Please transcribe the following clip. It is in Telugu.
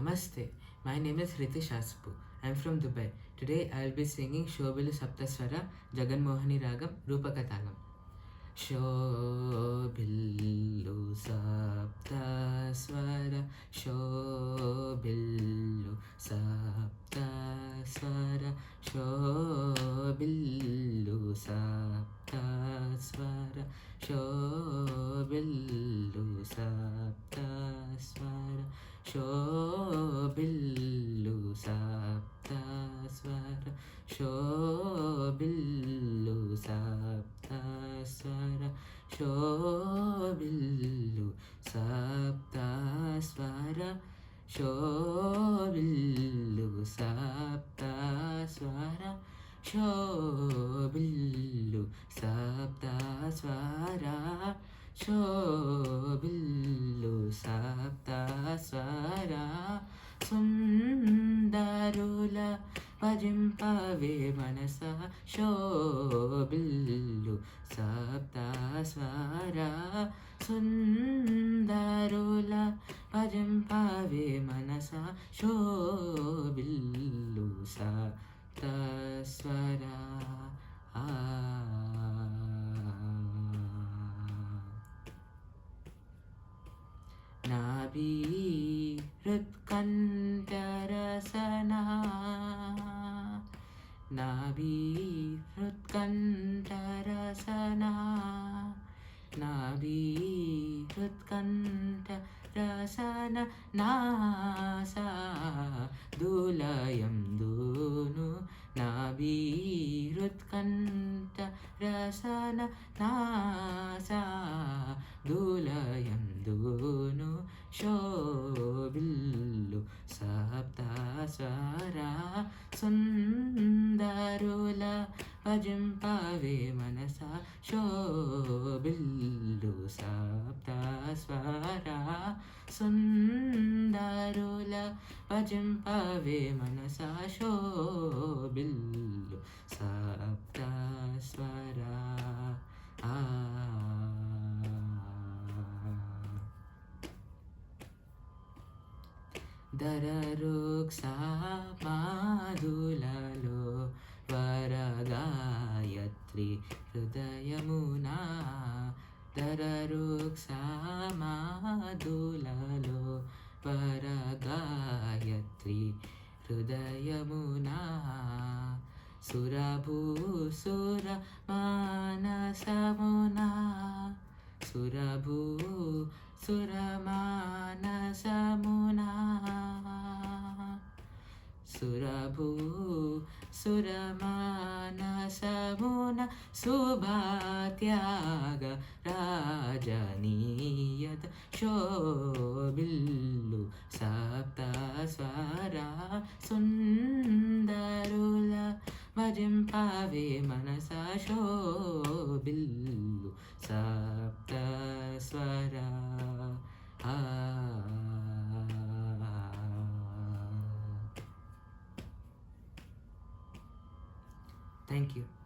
Namaste. My name is Hritish Aspu. I am from Dubai. Today I will be singing Shobilu Saptaswara Jagan Mohani Ragam Rupakatagam. Shobilu Saptaswara Shobilu Saptaswara Shobilu Saptaswara Shobilu Saptaswara Shobilu Saptaswara Shobilu Saptaswara Shobilu Saptaswara Shobilu Saptaswara Shobilu Saptaswara Shobilu Saptaswara Sundarula భజింపవే మనసా శోభిల్లు సప్తస్వరా సుందరుల భజింపవే మనసా శోభిల్లు సప్తస్వరా నాభి హృత్కంఠరసనా నాభి హృత్కంఠరసనా నాభి హృత్కంఠరసన నాసా దూలయం దూను నాభి హృత్కంఠరసన నాసా దూలయం దూను శోభిల్లు సప్తస్వరా సుందరుల భజింపవే మనసా శోభిల్లు సప్తస్వరా సుందరుల భజింపవే మనసా శోభిల్లు సప్తస్వరా దరరుక్సా మాధులలో వరగాయత్రి హృదయమునా దరరుక్సా మాధులలో వరగాయత్రి హృదయమునా సురభూసుర మానసమునా సురమానసమునా సురమానసమున శుభత్యాగ రాజనీయత శోభిల్లు సప్తస్వరా సుందరుల భజింపవే మనసా శోభిల్లు సప్తస్వరా Thank you.